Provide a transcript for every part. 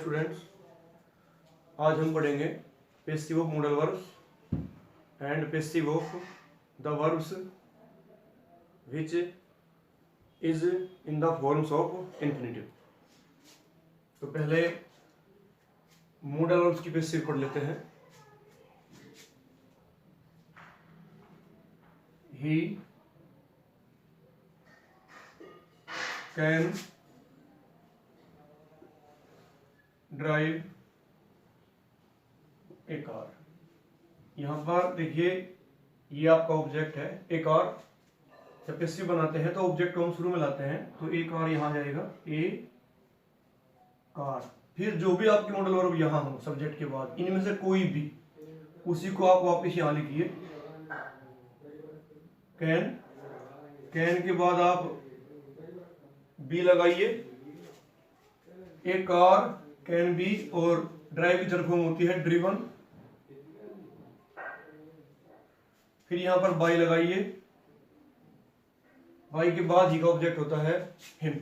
Students, आज हम पढ़ेंगे passive of modal verbs and passive of the verbs which is in the forms of infinitive. तो पहले modal verbs की passive पढ़ लेते हैं। He can drive A car. यहाँ पर देखिए ये आपका ऑब्जेक्ट है ए कार। जब पैसिव बनाते हैं तो ऑब्जेक्ट को हम शुरू में लाते हैं, तो ए कार यहाँ जाएगा ए कार। फिर जो भी आपके मॉडल वर्ब यहाँ हो सब्जेक्ट के बाद, इनमें से कोई भी, उसी को आप वापस यहाँ लिखिए। कैन, कैन के बाद आप बी लगाइए। ए कार कैन बी, और ड्राइव की तरफ होती है ड्रिवन। फिर यहां पर बाई लगाइए। बाई के बाद ही का ऑब्जेक्ट होता है हिम।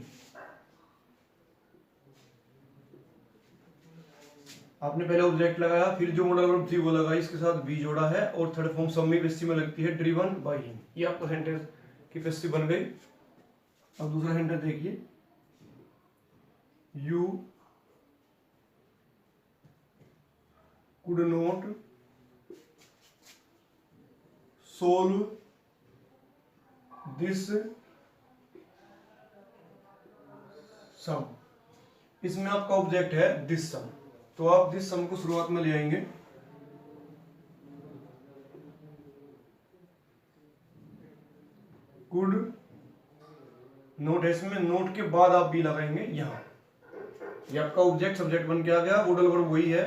आपने पहले ऑब्जेक्ट लगाया, फिर जो मॉडल वर्ब थी वो लगाई, इसके साथ बी जोड़ा है, और थर्ड फॉर्म सब में पैसिव में लगती है ड्रिवन बाय हिम। ये आपका सेंटेंस की पैसिव बन गई। अब दूसरा सेंटेंस देखिए। You could not solve this sum। इसमें आपका ऑब्जेक्ट है दिस सम, तो आप दिस सम को शुरुआत में ले आएंगे। कुड नोट है, इसमें नोट के बाद आप बी लगाएंगे यहाँ। ये आपका ऑब्जेक्ट सब्जेक्ट बन के आ गया। मॉडल वर्ब वही है,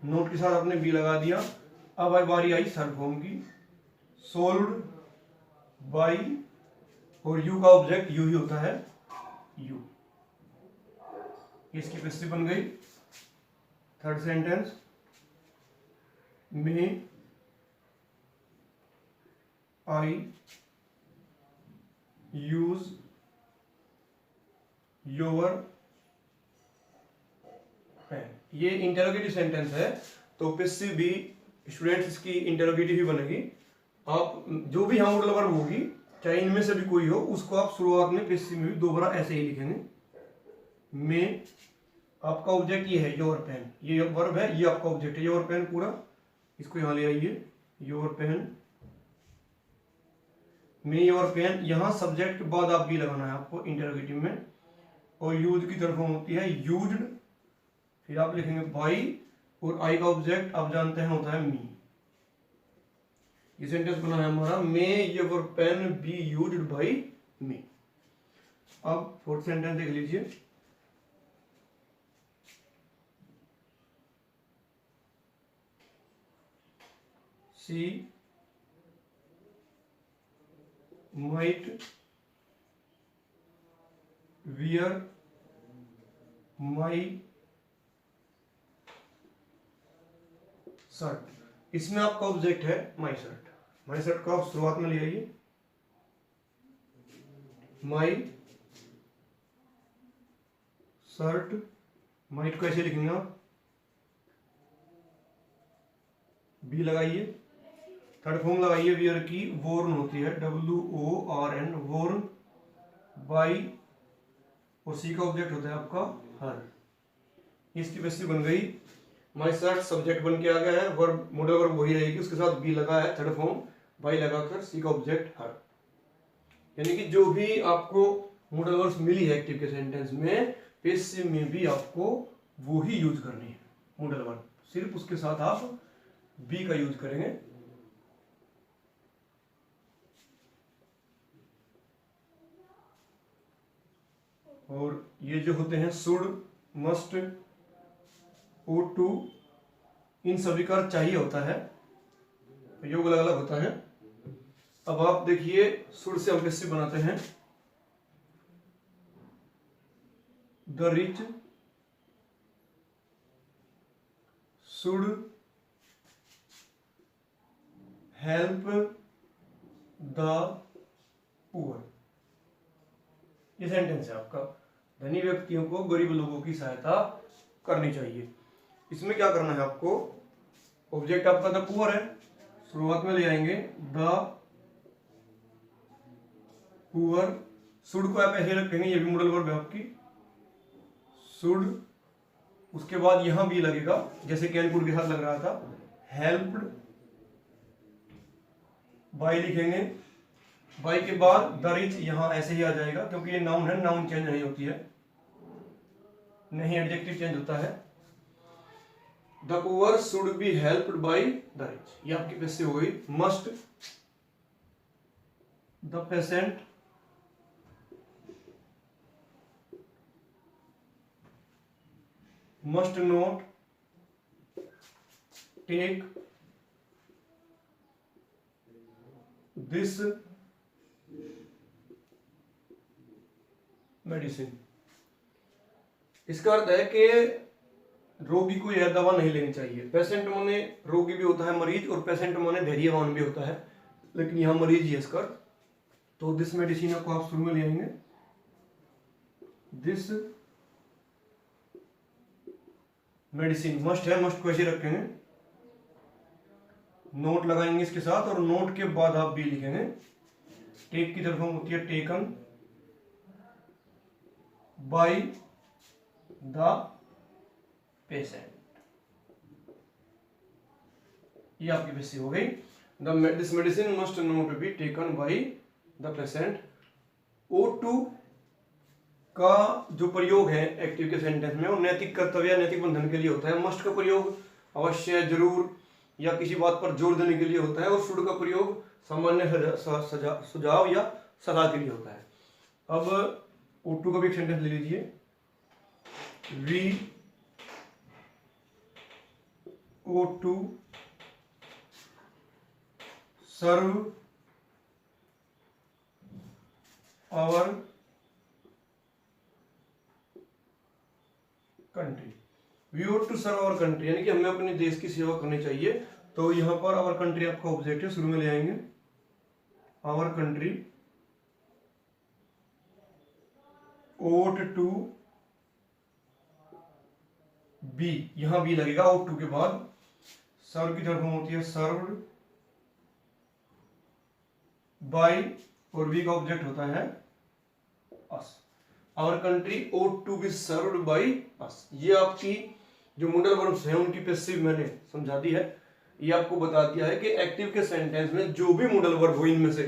नोट के साथ आपने बी लगा दिया। अब बारी आई थर्ड फॉर्म की, सोल्व्ड बाय, और यू का ऑब्जेक्ट यू ही होता है यू। इसकी पैसिव बन गई। Third sentence, may I use your pen. ये इंटरोगेटिव सेंटेंस है, तो पैसिव भी स्टूडेंट्स इसकी इंटरोगेटिव ही बनेगी। आप जो भी यहाँ मॉडल वर्ब होगी, चाहे इनमें से भी कोई हो, उसको आप शुरुआत में पैसिव में भी दोबारा ऐसे ही लिखेंगे। में आपका ऑब्जेक्ट ये है योर पेन, ये वर्ब है, ये आपका ऑब्जेक्ट है योर पेन पूरा। इसको यहाँ ले आइए, योर पेन। में योर पेन, यहाँ सब्जेक्ट के बाद आप भी लगाना है आपको इंटरोगेटिव में, और यूज की तरफ होती है यूज्ड। फिर आप लिखेंगे बाई, और आई का ऑब्जेक्ट आप जानते हैं होता है मी। ये सेंटेंस बना है हमारा, may your pen be used by me. अब फोर्थ सेंटेंस देख लीजिए। She might wear my shirt. इसमें आपका ऑब्जेक्ट है माई शर्ट। माई शर्ट को आप शुरुआत में ले आइए। माई शर्ट, माइट को ऐसे लिखेंगे आप, बी लगाइए। थर्ड फॉर्म लगाइए वियर की, वोर्न होती है WORN, वोर्न बाई, और सी का ऑब्जेक्ट होता है आपका हर। इसकी पैसिव बन गई। माई शर्ट सब्जेक्ट बन के आ गया है, वर्ब मॉडल वर्ब वही रहेगी, उसके साथ बी लगा है, थर्ड फॉर्म बाई लगाकर, सी का ऑब्जेक्ट हर। यानी कि जो भी आपको मॉडल वर्ब्स मिली है एक्टिव के सेंटेंस में, पैसिव में भी आपको वो ही यूज करनी है मॉडल वर्ब, सिर्फ उसके साथ आप बी का यूज करेंगे। और ये जो होते हैं शुड, मस्ट, ought to, इन सभी का चाहिए होता है, योग अलग अलग होता है। अब आप देखिए, शुड से हम पैसिव बनाते हैं। The rich should help the poor. ये सेंटेंस है आपका, धनी व्यक्तियों को गरीब लोगों की सहायता करनी चाहिए। इसमें क्या करना है आपको, ऑब्जेक्ट आपका द पुअर है, शुरुआत में ले आएंगे द पुअर, शुड को आप ऐसे रखेंगे, ये भी मॉडल वर्ब है आपकी, शुड, उसके बाद यहां भी लगेगा जैसे कैन कुड के साथ लग रहा था, हेल्प्ड बाय लिखेंगे, बाय के बाद द रिच यहां ऐसे ही आ जाएगा क्योंकि ये नाउन है, नाउन चेंज नहीं होती है, नहीं एडजेक्टिव चेंज होता है। The poor should be helped by the rich, ये आपकी पैसिव हो गई। Must, the patient must not take this medicine। इसका अर्थ है कि रोगी को यह दवा नहीं लेनी चाहिए। पेशेंट माने रोगी भी होता है मरीज, और पेशेंट माने धैर्यवान भी होता है, लेकिन यहां मरीज ही है इसका। तो दिस मेडिसिन को आप शुरू में ले आएंगे, दिस मेडिसिन, मस्ट है, मस्ट को ऐसे रखेंगे, नोट लगाएंगे इसके साथ, और नोट के बाद आप भी लिखेंगे। टेक की तरफ होती है टेकन बाय द पेशेंट, ये आपकी बेसिक हो गई। This medicine must not be taken by the patient. O2 का जो प्रयोग है एक्टिव के सेंटेंस में, वो नैतिक कर्तव्य या नैतिक बंधन के लिए होता है। मस्ट का प्रयोग अवश्य, जरूर या किसी बात पर जोर देने के लिए होता है, और शुड का प्रयोग सामान्य सुझाव या सलाह के लिए होता है। अब O2 का भी एक सेंटेंस ले लीजिए, we O2 serve our country, we ought to serve our country, यानी कि हमें अपने देश की सेवा करनी चाहिए। तो यहां पर आवर कंट्री आपका ऑब्जेक्ट है, शुरू में ले आएंगे our country ought to be, यहां भी लगेगा ought to के बाद। सर्व की तरफ होती है सर्व्ड बाय, और वी का ऑब्जेक्ट होता है us. Our country ought to be served by us, ये आपकी जो मॉडल वर्ब्स हैं उनकी पैसिव मैंने समझा दी है। ये आपको बता दिया है कि एक्टिव के सेंटेंस में जो भी मॉडल वर्ब हो, इनमें से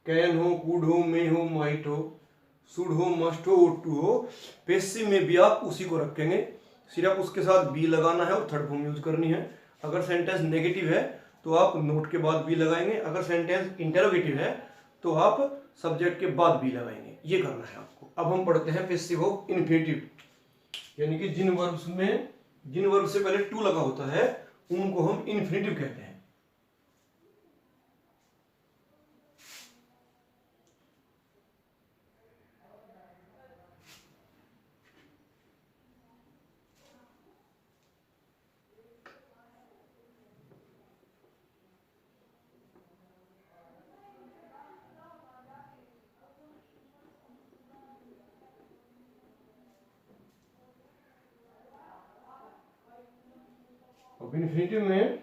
कैन हो, कुड हो, मे हो, माइट हो, शुड हो, मस्ट हो, ought to हो, पैसिव में भी आप उसी को रखेंगे, सिर्फ उसके साथ बी लगाना है और थर्ड फॉर्म यूज करनी है। अगर सेंटेंस नेगेटिव है तो आप नोट के बाद बी लगाएंगे, अगर सेंटेंस इंटरोगेटिव है तो आप सब्जेक्ट के बाद बी लगाएंगे, ये करना है आपको। अब हम पढ़ते हैं पैसिव ऑफ इन्फिनिटिव, यानी कि जिन वर्ब से पहले टू लगा होता है उनको हम इन्फिनिटिव कहते हैं। अब इन्फिनिटिव में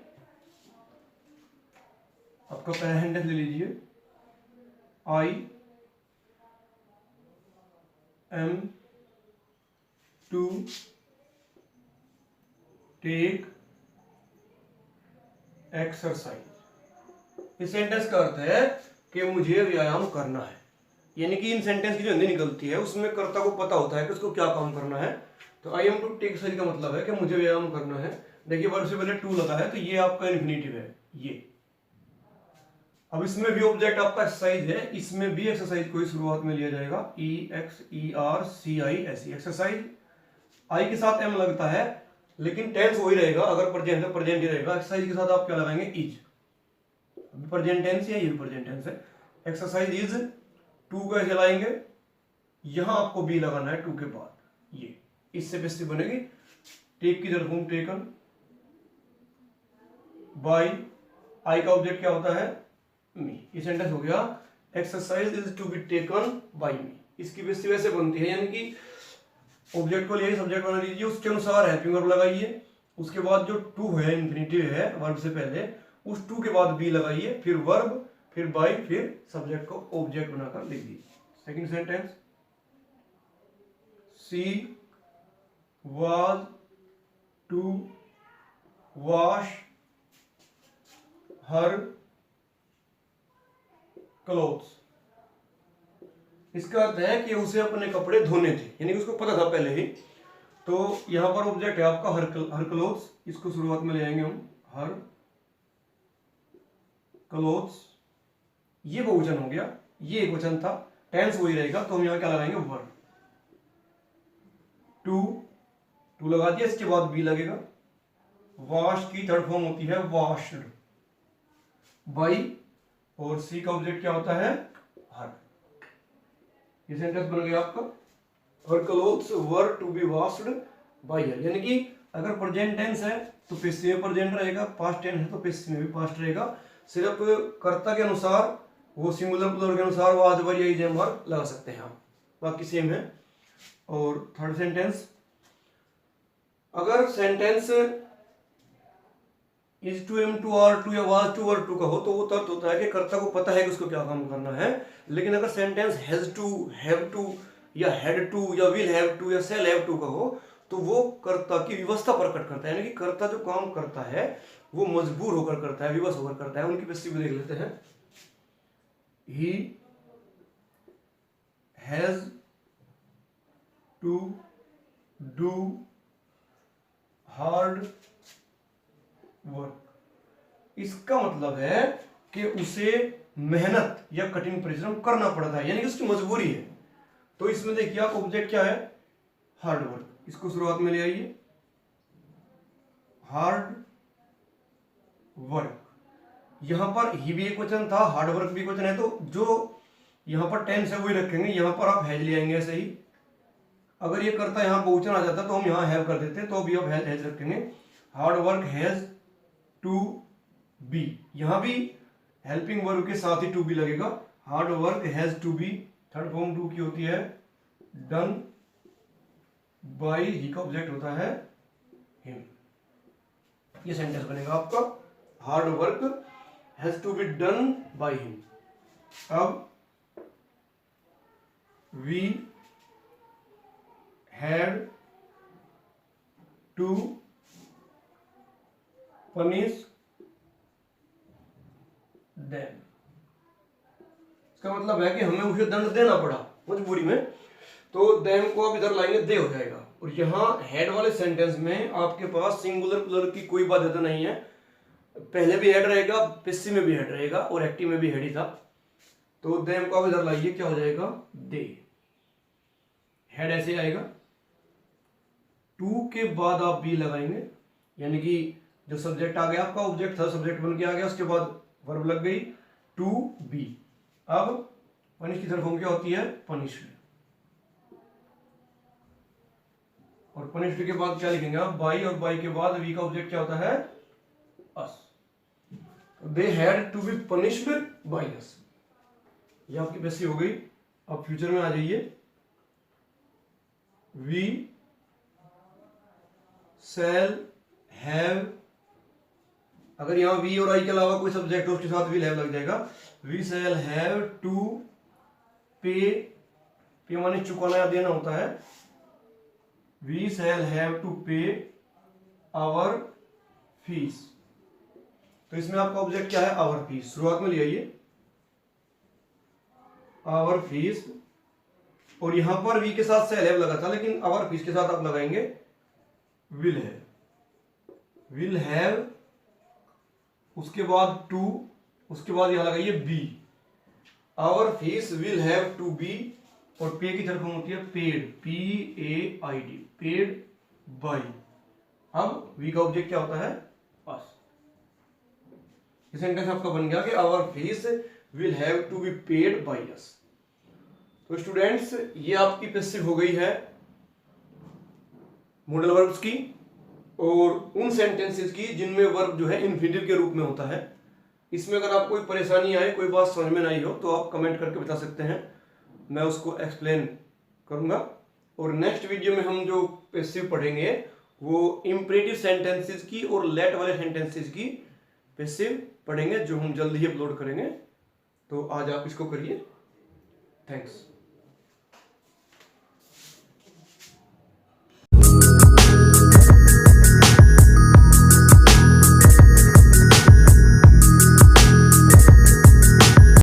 आपका पहला सेंटेंस ले लीजिए, I am to take exercise. इस सेंटेंस का अर्थ है कि मुझे व्यायाम करना है, यानी कि इन सेंटेंस की जो हिंदी निकलती है उसमें कर्ता को पता होता है कि उसको क्या काम करना है। तो I am to take exercise का मतलब है कि मुझे व्यायाम करना है। देखिए वर्ब से पहले टू लगा है तो ये आपका इन्फिनिटिव है ये। अब इसमें भी ऑब्जेक्ट आपका एक्सरसाइज है, इसमें भी एक्सरसाइज को शुरुआत में लिया जाएगा, EXERCISE एक्सरसाइज। आई के साथ एम लगता है लेकिन टेंस वही रहेगा, अगर प्रेजेंट है प्रेजेंट ही रहेगा। एक्सरसाइज के साथ आप क्या लगाएंगे, इज, प्रेजेंट टेंस है, ये प्रेजेंट टेंस है। एक्सरसाइज इज, टू का ऐसे लाएंगे, यहां आपको बी लगाना है टू के बाद, ये इससे बेसिक बनेगी। टेक की तरफ हूं, टेकन बाय, आई का ऑब्जेक्ट क्या होता है, मी। ये सेंटेंस हो गया, exercise is to be taken by me. इसकी बेसिक वैसे बनती है, यानी कि ऑब्जेक्ट को लिए सब्जेक्ट बना लीजिए, उसके अनुसार हेल्पिंग वर्ब लगाइए, उसके बाद जो टू है इंफिनिटिव है वर्ब से पहले, उस टू के बाद बी लगाइए, फिर वर्ब, फिर बाई, फिर सब्जेक्ट को ऑब्जेक्ट बनाकर लिख दीजिए। Second sentence, she was to wash her clothes. इसका अर्थ है कि उसे अपने कपड़े धोने थे, यानी कि उसको पता था पहले ही। तो यहां पर ऑब्जेक्ट है आपका हर क्लोथ्स, इसको शुरुआत में ले आएंगे हम, हर क्लोथ्स, ये बहुवचन हो गया, ये एक वचन था, टेंस वही रहेगा, तो हम यहां क्या लगाएंगे, वर्ब। टू लगा दिया, इसके बाद बी लगेगा। वॉश की थर्ड फॉर्म होती है वॉश्ड, बाई, और सी का ऑब्जेक्ट क्या होता है, हर। ये सेंटेंस बन गया आपका, her clothes were to be washed by her. यानी कि अगर प्रेजेंट टेंस है तो पेसिव में प्रेजेंट रहेगा, पास्ट टेंस है तो पेसिव में भी पास्ट रहेगा, सिर्फ कर्ता के अनुसार, वो सिंगुलर प्लूरल के अनुसार वाज वर या इज एम आर लगा सकते हैं हम, बाकी सेम है। और थर्ड सेंटेंस, अगर sentence is to am to are to या वाज टू और टू का हो तो वो तर्क होता है कि कर्ता को पता है कि उसको क्या काम करना है। लेकिन अगर sentence has to, have to या हैड टू या विल हैव टू या शैल हैव टू का हो तो वो कर्ता की व्यवस्था प्रकट करता है, यानी कि कर्ता जो काम करता है वो मजबूर होकर करता है, विवश होकर करता है। उनकी पैसिव देख लेते हैं, he has to do hard work. इसका मतलब है कि उसे मेहनत या कठिन परिश्रम करना पड़ता है, यानी कि उसकी मजबूरी है। तो इसमें देखिए आप ऑब्जेक्ट क्या है, हार्ड वर्क, इसको शुरुआत में ले आइए, हार्ड वर्क। यहां पर ही भी एक वचन था, हार्ड वर्क भी एक वचन है, तो जो यहां पर टेंस है वही रखेंगे, यहां पर आप हैज ले आएंगे ऐसे ही। अगर ये करता यहां बहुवचन आ जाता तो हम यहां हैव कर देते, तो अभी आप हैज रखेंगे, hard work has to be. यहां भी हेल्पिंग वर्ब के साथ ही टू बी लगेगा, hard work has to be, third form to की होती है डन बाय, ही का ऑब्जेक्ट होता है हिम। ये सेंटेंस बनेगा आपका, hard work has to be done by him. अब we had to punish them. इसका मतलब है कि हमें उसे दंड देना पड़ा मजबूरी में, तो देम को आप इधर लाएंगे, दे हो जाएगा। और यहां हेड वाले सेंटेंस में आपके पास सिंगुलर प्लूरल की कोई बाध्यता नहीं है, पहले भी हेड रहेगा, पैसिव में भी हेड रहेगा और एक्टिव में भी हेड ही था। तो देम को आप इधर लाइए, क्या हो जाएगा, दे, हेड ऐसे आएगा, टू के बाद आप बी लगाएंगे, यानी कि जो सब्जेक्ट आ गया आपका, ऑब्जेक्ट था सब्जेक्ट बन के आ गया, उसके बाद वर्ब लग गई, टू बी। अब पनिश की थर्ड फॉर्म क्या होती है, पनिश्ड, और पनिश्ड के बाद क्या लिखेंगे आप, बाई, और बाई के बाद वी का ऑब्जेक्ट क्या होता है, us. They had to be punished by us, ये आपकी पैसिव हो गई। अब फ्यूचर में आ जाइए, वी शैल हैव, अगर यहां वी और आई के अलावा कोई सब्जेक्ट हो उसके साथ विल हैव लग जाएगा, वी शैल हैव टू पे, पे माने चुकाना या देना होता है, वी शैल हैव टू पे आवर फीस। तो इसमें आपका ऑब्जेक्ट क्या है, आवर फीस, शुरुआत में ले आइए, आवर फीस, और यहां पर वी के साथ शैल हैव लगा था, लेकिन आवर फीस के साथ आप लगाएंगे विल हैव, विल हैव, उसके बाद टू, उसके बाद यहां लगाइए be, our fees will have to be, और पे की तरफ होती है paid, P A I D, paid by. अब वी का ऑब्जेक्ट क्या होता है, अस। ये सेंटेंस आपका बन गया कि our fees will have to be paid by us. तो स्टूडेंट्स, ये आपकी पैसिव हो गई है मॉडल वर्ब्स की, और उन सेंटेंसेस की जिनमें वर्ब जो है इंफिनिटिव के रूप में होता है। इसमें अगर आपको कोई परेशानी आए, कोई बात समझ में नहीं हो, तो आप कमेंट करके बता सकते हैं, मैं उसको एक्सप्लेन करूंगा। और नेक्स्ट वीडियो में हम जो पैसिव पढ़ेंगे वो इंपरेटिव सेंटेंसेस की और लेट वाले सेंटेंसेस की पैसिव पढ़ेंगे, जो हम जल्दी ही अपलोड करेंगे। तो आज आप इसको करिए। थैंक्स।